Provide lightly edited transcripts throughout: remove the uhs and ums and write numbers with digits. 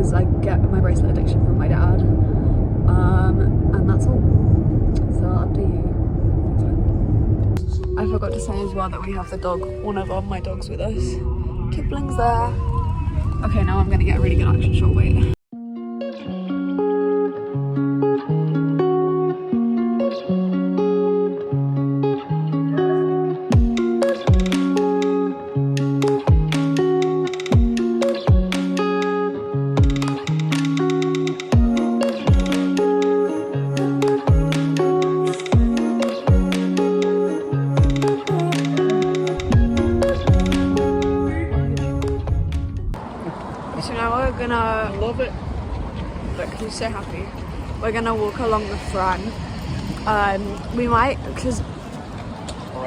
because I get my bracelet addiction from my dad. And that's all. So up to you. I forgot to say as well that we have the dog, one of my dogs with us. Kipling's there. Okay, now I'm gonna get a really good action shot, wait. So now we're gonna love it. Look, he's so happy. We're gonna walk along the front. We might, because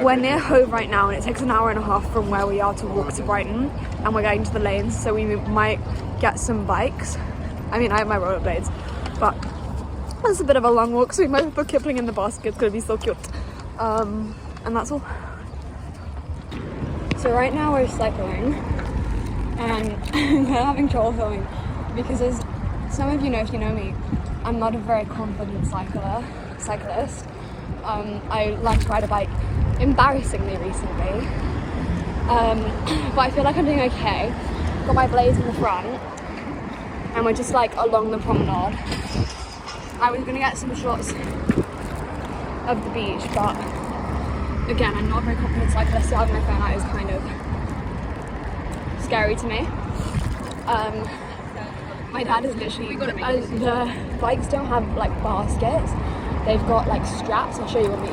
we're near Hove right now, and it takes an hour and a half from where we are to walk to Brighton, and we're going to the lanes, so we might get some bikes. I mean, I have my rollerblades, but it's a bit of a long walk, so we might put Kipling in the basket. It's gonna be so cute. And that's all. So right now we're cycling. And I'm having trouble filming because, as some of you know, if you know me, I'm not a very confident cyclist. I like to ride a bike embarrassingly recently, but I feel like I'm doing okay. Got my blades in the front, and we're just like along the promenade. I was gonna get some shots of the beach, but again, I'm not a very confident cyclist, so having my phone out is kind of scary to me. My dad is literally, the bikes don't have like baskets, they've got like straps. I'll show you when we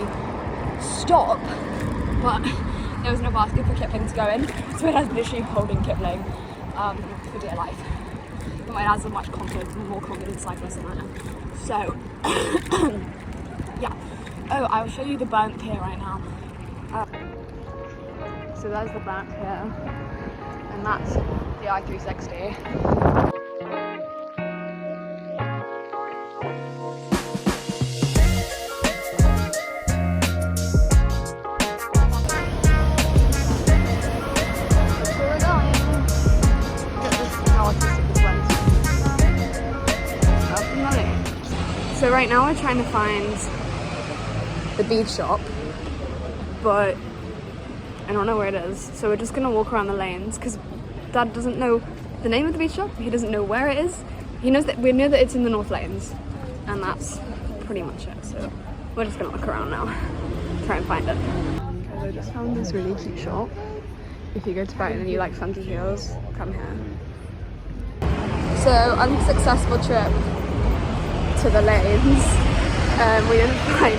stop, but there was no basket for Kipling to go in, so my dad's literally holding Kipling for dear life. But my dad's a much more confident cyclist than I am. So yeah. Oh, I'll show you the burnt pier right now. So there's the burnt pier, and that's the I-360. So right now we're trying to find the bead shop, but I don't know where it is. So we're just gonna walk around the lanes because Dad doesn't know the name of the bead shop. He doesn't know where it is. He knows that we know that it's in the North Lanes, and that's pretty much it. So we're just gonna look around now, try and find it. Okay, I just found this really cute shop. If you go to Brighton and you like funky heels, come here. So unsuccessful trip to the lanes. We didn't find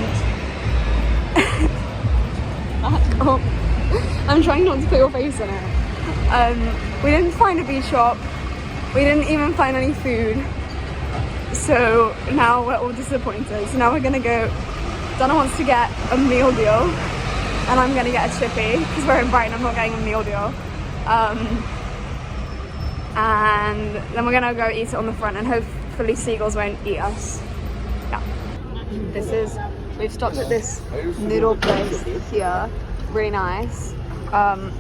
oh, I'm trying not to put your face in it. We didn't find a beach shop. We didn't even find any food. So now we're all disappointed. So now we're gonna go, Donna wants to get a meal deal, and I'm gonna get a chippy because we're in Brighton. I'm not getting a meal deal. And then we're gonna go eat it on the front, and hopefully seagulls won't eat us. Yeah. We've stopped at this noodle place here, really nice. And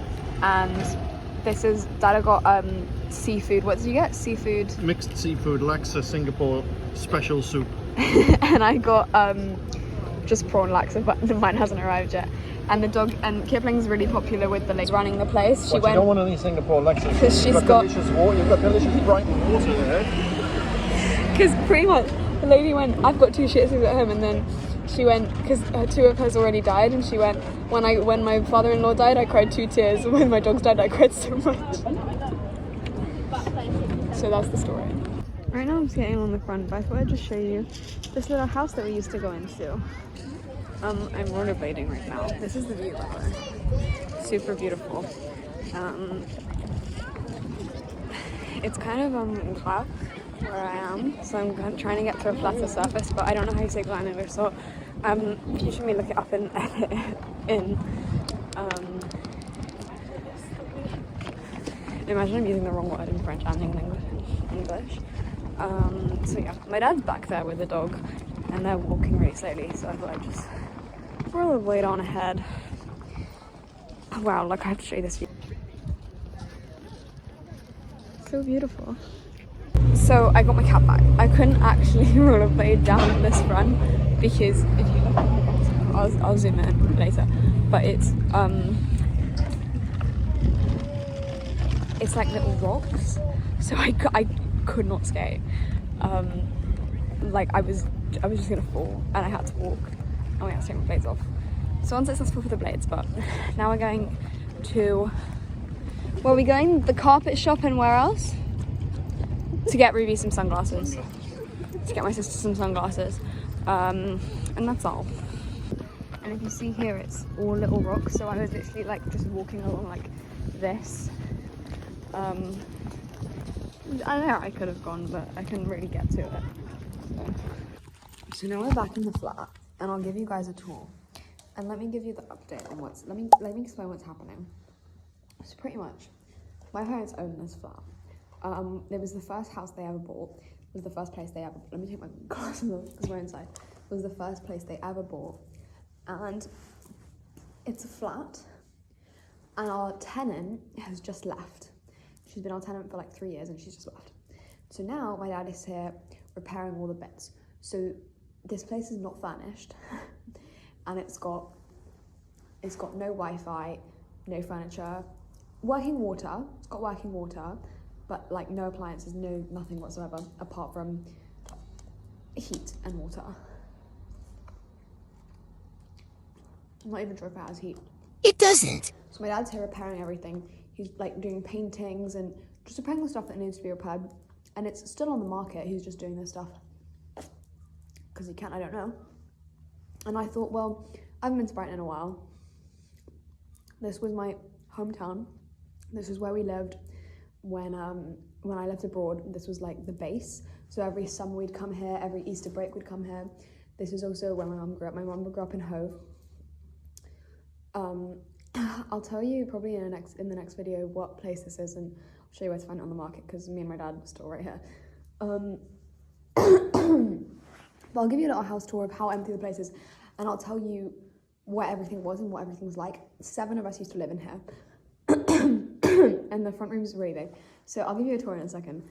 this is, Dada got seafood. What did you get? Seafood. Mixed seafood, laksa, Singapore special soup. And I got just prawn laksa, but mine hasn't arrived yet. And the dog, and Kipling's really popular with the lady running the place. You don't want any Singapore laksa because she's got delicious water. You've got delicious Brighton water there. Because pretty much the lady went, I've got 2 shih tzus at home, and then she went, because 2 of hers already died, and she went, when my father-in-law died, I cried 2 tears, and when my dogs died, I cried so much. So that's the story. Right now I'm skating on the front, but I thought I'd just show you this little house that we used to go into. I'm rollerblading right now. This is the view, by the way. Super beautiful. It's kind of flat where I am, so I'm trying to get to a flatter surface, but I don't know how you say flat in English, so you should look it up and edit it in. Imagine I'm using the wrong word in French and in English. So yeah, my dad's back there with the dog, and they're walking really slowly, so I thought I'd just rollerblade on ahead. Wow, look, I have to show you this view. So beautiful. So So I got my cat back. I couldn't actually rollerblade down this run because if you look at the I'll zoom in later, but it's like little rocks, so I could not skate. Like I was just gonna fall, and I had to walk, and we had to take my blades off. So unsuccessful for the blades, but now we're going to, where are we going? The carpet shop, and where else? To get Ruby some sunglasses. To get my sister some sunglasses. And that's all. And if you see here, it's all little rocks, so I was literally like just walking along like this. I don't know, I could have gone, but I couldn't really get to it. So now we're back in the flat, and I'll give you guys a tour. And let me give you the update on what's, let me explain what's happening. So pretty much, my parents own this flat. It was the first house they ever bought. It was the first place they ever, let me take my glasses off because we're inside. It was the first place they ever bought. And it's a flat, and our tenant has just left. She's been our tenant for like 3 years, and she's just left. So now my dad is here repairing all the bits. So this place is not furnished, and it's got no Wi-Fi, no furniture, working water. It's got working water, but like no appliances, nothing whatsoever apart from heat and water. I'm not even sure if it has heat. It doesn't. So my dad's here repairing everything. He's like doing paintings and just repairing the stuff that needs to be repaired. And it's still on the market. He's just doing this stuff because he can, I don't know. And I thought, well, I haven't been to Brighton in a while. This was my hometown. This is where we lived when I lived abroad. This was like the base. So every summer we'd come here, every Easter break we'd come here. This is also where my mum grew up. My mum grew up in Hove. I'll tell you probably in the next video what place this is, and I'll show you where to find it on the market because me and my dad are still right here. But I'll give you a little house tour of how empty the place is, and I'll tell you what everything was and what everything was like. 7 of us used to live in here, and the front room is really big. So I'll give you a tour in a second.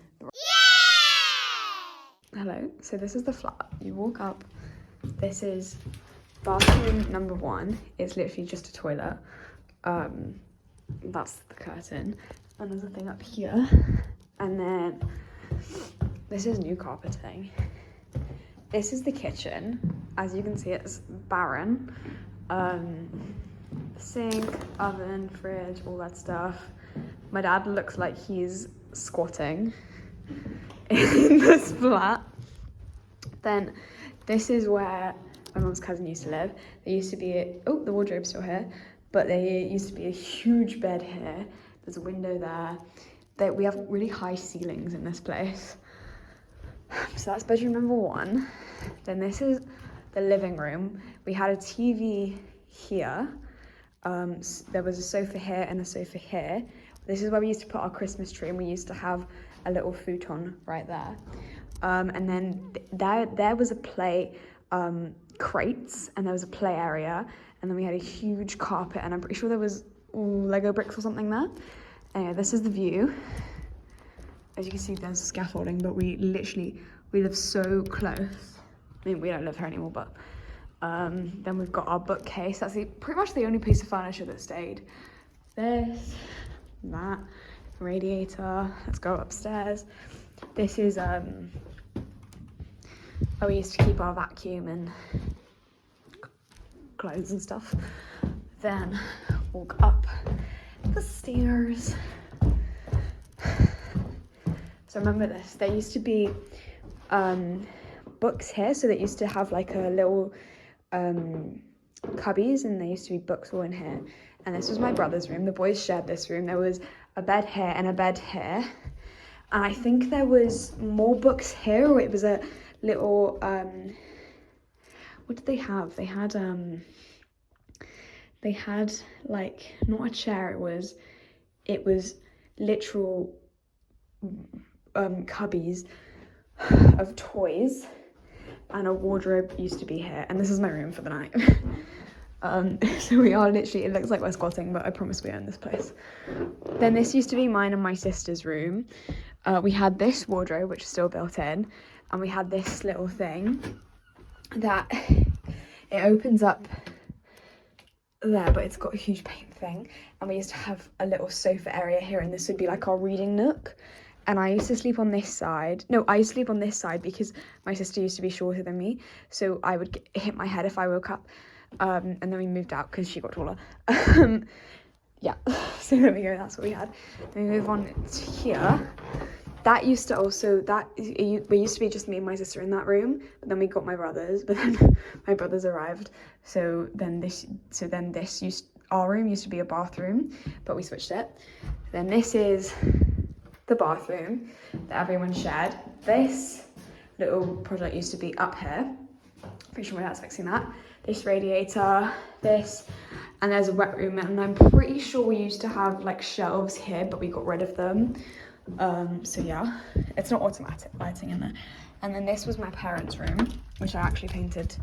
Hello, so this is the flat. You walk up, this is bathroom number 1. It's literally just a toilet. That's the curtain, and there's a thing up here, and then this is new carpeting. This is the kitchen. As you can see, it's barren. Sink, oven, fridge, all that stuff. My dad looks like he's squatting in this flat. Then this is where my mum's cousin used to live. There used to be the wardrobe's still here, but there used to be a huge bed here. There's a window there. We have really high ceilings in this place. So that's bedroom number 1. Then this is the living room. We had a TV here. There was a sofa here and a sofa here. This is where we used to put our Christmas tree, and we used to have a little futon right there. And then there was a play crates, and there was a play area, and then we had a huge carpet, and I'm pretty sure there was Lego bricks or something there. Anyway, this is the view. As you can see, there's scaffolding, but we live so close. I mean, we don't live here anymore, but then we've got our bookcase. That's pretty much the only piece of furniture that stayed. This, that, radiator. Let's go upstairs. This is where we used to keep our vacuum and clothes and stuff. Then walk up the stairs. So remember this, there used to be books here, so they used to have like a little cubbies, and there used to be books all in here. And this was my brother's room. The boys shared this room. There was a bed here and a bed here. And I think there was more books here, or it was a little, what did they have? They had like, not a chair, it was literal cubbies of toys, and a wardrobe used to be here, and this is my room for the night. So we are literally, it looks like we're squatting, but I promise we own this place. Then this used to be mine and my sister's room. we had this wardrobe, which is still built in, and we had this little thing that it opens up there, but it's got a huge paint thing. And we used to have a little sofa area here, and this would be like our reading nook. And I used to sleep on this side. No, I used to sleep on this side because my sister used to be shorter than me, so I would hit my head if I woke up. And then we moved out because she got taller. Yeah, so there we go, that's what we had. Then we move on to here. That used to also, we used to be just me and my sister in that room, but then we got my brothers, but then my brothers arrived. So then our room used to be a bathroom, but we switched it. Then this is the bathroom that everyone shared. This little project used to be up here. Pretty sure my dad's fixing that. This radiator, this, and there's a wet room, and I'm pretty sure we used to have like shelves here, but we got rid of them. So yeah, it's not automatic lighting in there. And then this was my parents' room, which I actually painted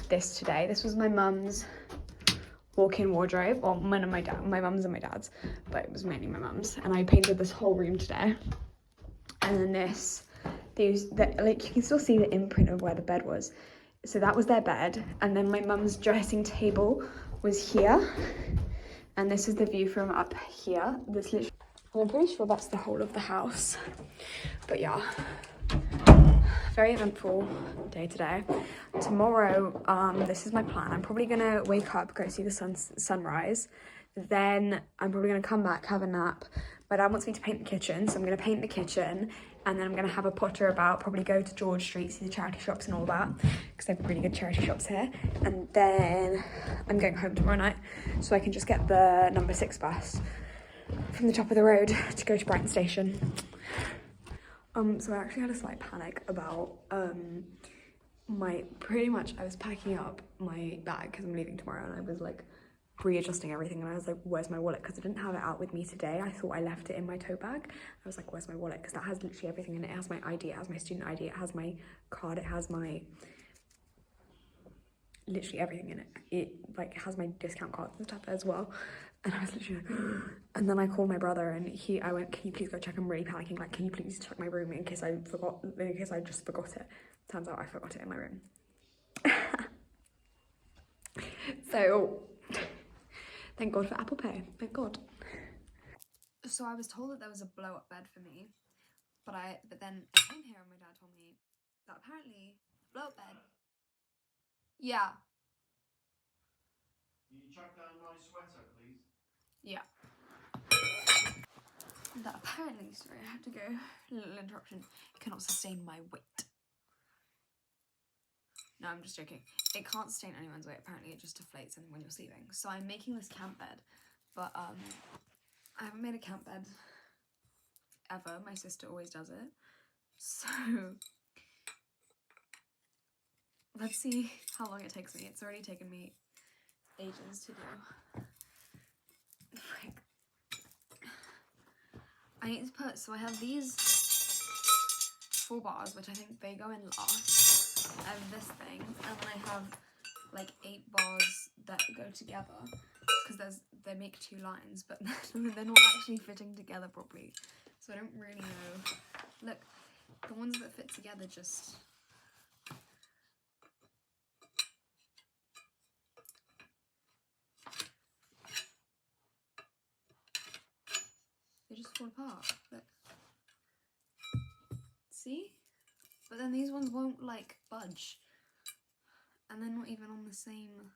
this today. This was my mum's walk-in wardrobe, or mine and my mum's and my dad's, but it was mainly my mum's. And I painted this whole room today. And then like you can still see the imprint of where the bed was. So that was their bed, and then my mum's dressing table was here, and this is the view from up here. And I'm pretty sure that's the whole of the house. But yeah, very eventful day today. Tomorrow, this is my plan. I'm probably gonna wake up, go see the sunrise. Then I'm probably gonna come back, have a nap. My dad wants me to paint the kitchen, so I'm gonna paint the kitchen, and then I'm gonna have a potter about, probably go to George Street, see the charity shops and all that, because they have really good charity shops here. And then I'm going home tomorrow night, so I can just get the number 6 bus from the top of the road to go to Brighton Station. So I actually had a slight panic about I was packing up my bag because I'm leaving tomorrow, and I was like readjusting everything, and I was like, where's my wallet? Because I didn't have it out with me today. I thought I left it in my tote bag. I was like, where's my wallet? Because that has literally everything in it. It has my ID, it has my student ID, it has my card, it has my literally everything in it. It like has my discount cards and stuff as well. And I was literally like, and then I called my brother, and I went, can you please go check? I'm really panicking. Like, can you please check my room in case I just forgot it. Turns out I forgot it in my room. So, thank God for Apple Pay. Thank God. So I was told that there was a blow-up bed for me, but then I came here and my dad told me that apparently blow-up bed. Yeah. Can you chuck down my sweater, please? Yeah. That apparently, sorry, I have to go. Little interruption. It cannot sustain my weight. No, I'm just joking. It can't sustain anyone's weight. Apparently, it just deflates when you're sleeping. So I'm making this camp bed, but I haven't made a camp bed ever. My sister always does it. So let's see how long it takes me. It's already taken me ages to do. Frick. I need to put, so I have these 4 bars, which I think they go in last. I have this thing, and then I have like 8 bars that go together, because they make 2 lines, but they're not actually fitting together properly. So I don't really know. Look, the ones that fit together just... they just fall apart. Look. See? But then these ones won't like budge. And they're not even on the same...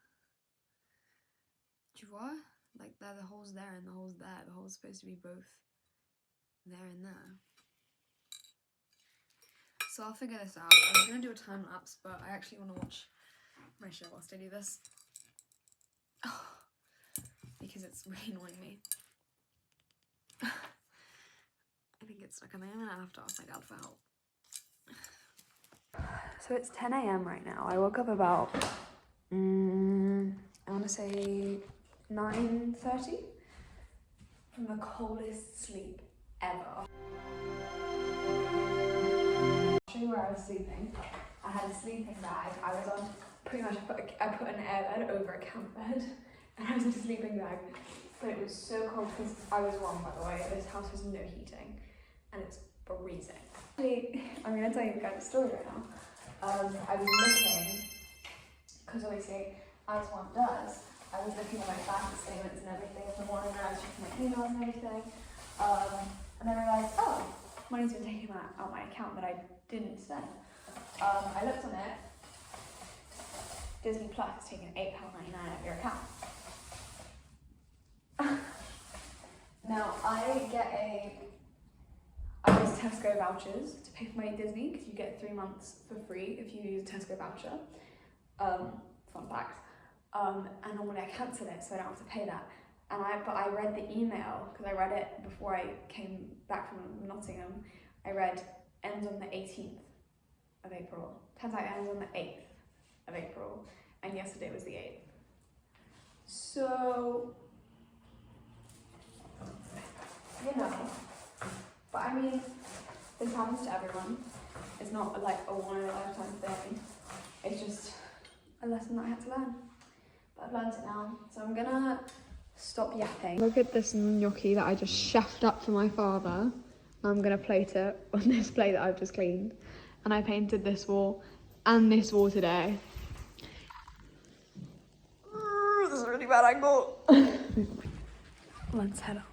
Tu vois? Like the holes there and the holes there. The hole's supposed to be both there and there. So I'll figure this out. I was going to do a time lapse, but I actually want to watch my show whilst I do this. Oh, because it's really annoying me. I think it's stuck, and I'm going to have to ask my dad for help. So it's 10 AM right now. I woke up about, I want to say 9:30 from the coldest sleep ever. I'll show you where I was sleeping. I had a sleeping bag. I was on, pretty much, I put an airbed over a camp bed, and I was in a sleeping bag. But it was so cold because I was wrong, by the way. This house has no heating, and it's freezing. Actually, I'm gonna tell you guys a story right now. I was looking, because obviously, as one does, I was looking at my bank statements and everything in the morning when I was checking my emails and everything. And I realised, oh, money's been taken out my account that I didn't spend. I looked on it. Disney Plus has taken £8.99 out of your account. Now, I use Tesco vouchers to pay for my Disney, because you get 3 months for free if you use a Tesco voucher. Fun fact. And normally I cancel it so I don't have to pay that. But I read the email, because I read it before I came back from Nottingham. I read, ends on the 18th of April. Turns out it ends on the 8th of April, and yesterday was the 8th. So, you know, but I mean, this happens to everyone. It's not like a one in a lifetime thing. It's just a lesson that I had to learn. But I've learned it now, so I'm gonna stop yapping. Look at this gnocchi that I just chefed up for my father. I'm gonna plate it on this plate that I've just cleaned. And I painted this wall and this wall today. This is a really bad angle. Let's head off.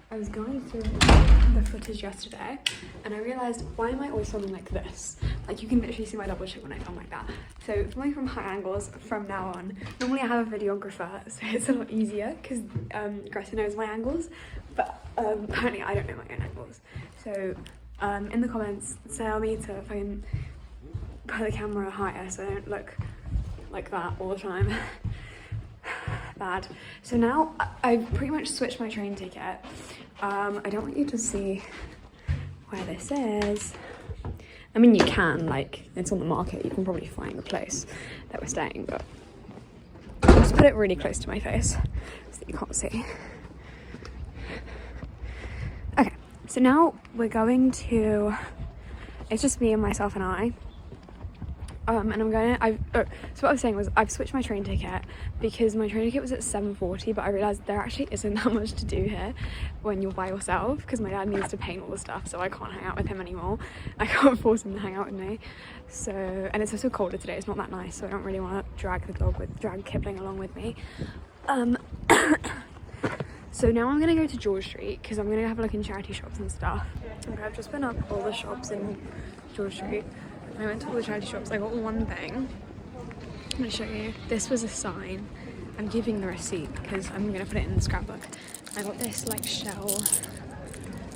I was going through the footage yesterday and I realised, why am I always filming like this? Like, you can literally see my double chin when I film like that. So filming from high angles from now on. Normally I have a videographer, so it's a lot easier because Greta knows my angles, but apparently I don't know my own angles. So in the comments, tell me to fucking put the camera higher so I don't look like that all the time. Bad. So now I've pretty much switched my train ticket. I don't want you to see where this is. I mean, you can, like, it's on the market. You can probably find the place that we're staying, but I'll just put it really close to my face so that you can't see. Okay, so now we're going to, it's just me and myself and I. And I'm going to, so what I was saying was I've switched my train ticket because my train ticket was at 7:40, but I realised there actually isn't that much to do here when you're by yourself, because my dad needs to paint all the stuff, so I can't hang out with him anymore. I can't force him to hang out with me. So, and it's also colder today, it's not that nice, so I don't really want to drag Kipling along with me. So now I'm going to go to George Street because I'm going to have a look in charity shops and stuff. Okay, I've just been up all the shops in George Street. I went to all the charity shops. I got one thing. I'm going to show you. This was a sign. I'm giving the receipt because I'm going to put it in the scrapbook. I got this like shell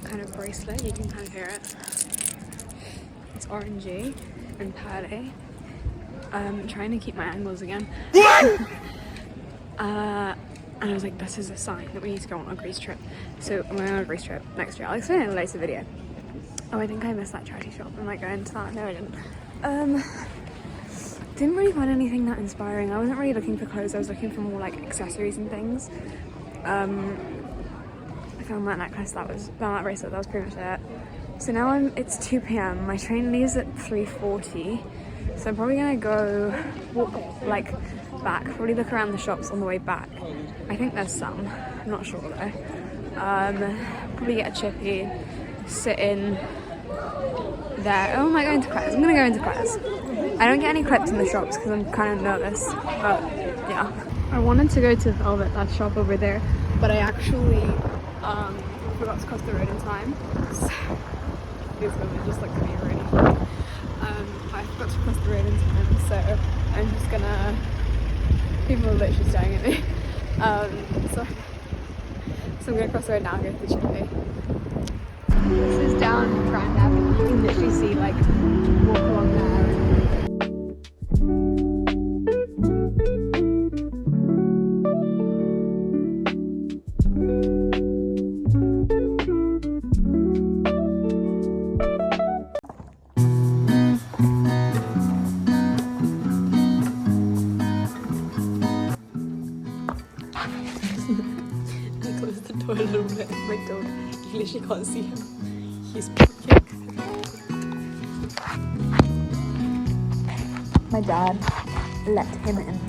kind of bracelet. You can kind of hear it. It's orangey and pearly. I'm trying to keep my angles again. And I was like, this is a sign that we need to go on a Greece trip. So I'm going on a Greece trip next year. I'll explain it in a later video. Oh, I think I missed that charity shop. I might go into that. No, I didn't. Didn't really find anything that inspiring. I wasn't really looking for clothes. I was looking for more like accessories and things. I found that necklace. Found that bracelet. That was pretty much it. So now it's 2 p.m. My train leaves at 3:40. So I'm probably gonna go walk like back. Probably look around the shops on the way back. I think there's some. I'm not sure though. Probably get a chippy. Sit in there. Oh, am I going to Claire's? I'm gonna go into Claire's. I don't get any clips in the shops because I'm kind of nervous, but yeah. I wanted to go to Velvet, that shop over there, but I actually forgot to cross the road in time. So, these women just looked at me already. I forgot to cross the road in time, so I'm just gonna, people are literally staring at me. So I'm gonna cross the road now and go to the chippy. This is down Grand Avenue. You can literally see, like, walk along there. I closed the door a little bit. My dog, you literally can't see him. He's barking. My dad let him in.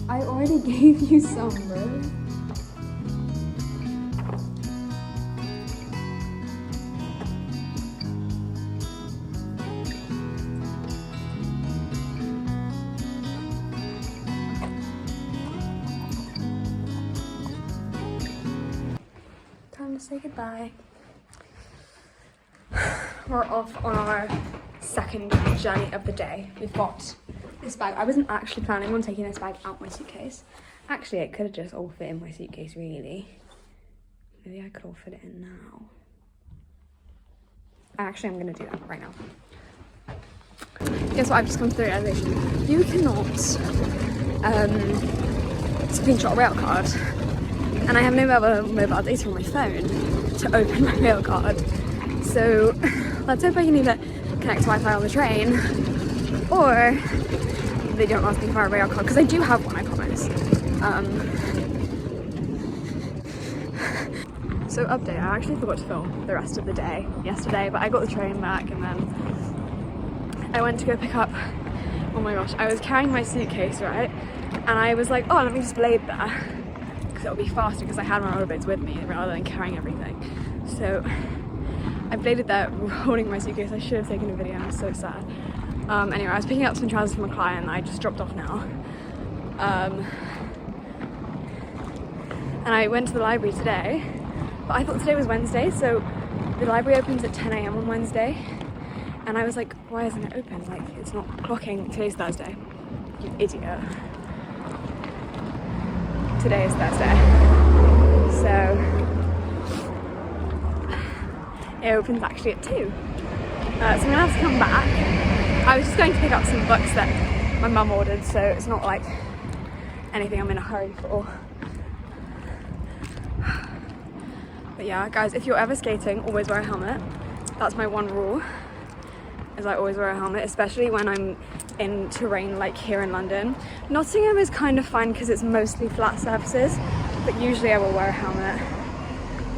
I already gave you some, bro. say goodbye. We're off on our second journey of the day. We've got this bag. I wasn't actually planning on taking this bag out my suitcase. Actually, it could have just all fit in my suitcase, really. Maybe I could all fit it in now. Actually, I'm gonna do that right now. Guess what? I've just come to the realization. You cannot screenshot a rail card. And I have no mobile data on my phone to open my rail card. So let's hope I can either connect to Wi-Fi on the train, or they don't ask me for a rail card, because I do have one, I promise. So update, I actually forgot to film the rest of the day yesterday, but I got the train back and then I went to go pick up, oh my gosh, I was carrying my suitcase, right? And I was like, oh, let me just blade there, because it'll be faster because I had my rollerblades with me rather than carrying everything. So I bladed there holding my suitcase. I should have taken a video, I'm so sad. Anyway, I was picking up some trousers from a client that I just dropped off now. And I went to the library today, but I thought today was Wednesday, so the library opens at 10 AM on Wednesday. And I was like, why isn't it open? Like, it's not clocking. Today's Thursday. You idiot. Today is Thursday. So it opens actually at 2. So I'm gonna have to come back. I was just going to pick up some books that my mum ordered, so it's not like anything I'm in a hurry for. But yeah, guys, if you're ever skating, always wear a helmet. That's my one rule, is I always wear a helmet, especially when I'm in terrain like here in London. Nottingham is kind of fine because it's mostly flat surfaces, but usually I will wear a helmet.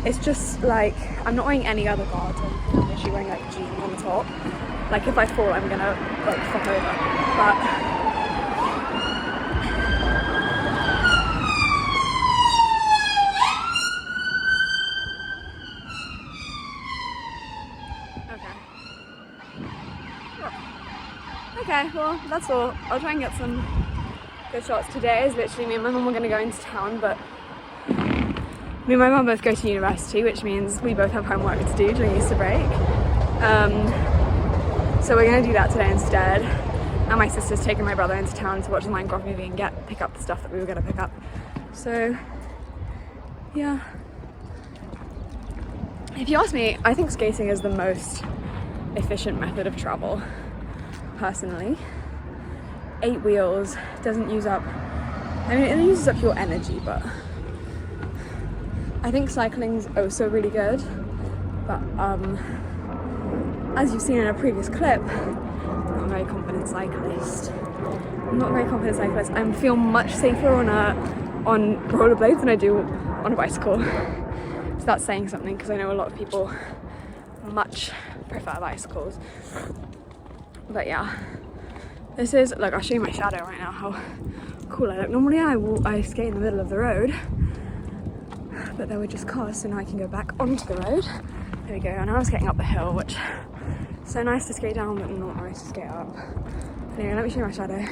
It's just like, I'm not wearing any other guards, I'm literally wearing like jeans on the top. Like if I fall, I'm gonna like flop over, but okay, well, that's all. I'll try and get some good shots. Today is literally me and my mum are going to go into town, but me and my mum both go to university, which means we both have homework to do during Easter break. So we're going to do that today instead. And my sister's taking my brother into town to watch the Minecraft movie and pick up the stuff that we were going to pick up. So, yeah. If you ask me, I think skating is the most efficient method of travel. Personally, 8 wheels doesn't use up, I mean, it uses up your energy, but I think cycling's also really good. But as you've seen in a previous clip, I'm not a very confident cyclist. I feel much safer on rollerblades than I do on a bicycle. So that's saying something, because I know a lot of people much prefer bicycles. But yeah, this is, look, I'll show you my shadow right now, how cool I look. Normally I skate in the middle of the road, but there were just cars, so now I can go back onto the road. There we go, and now I'm skating up the hill, which is so nice to skate down, but not nice to skate up. Anyway, let me show you my shadow.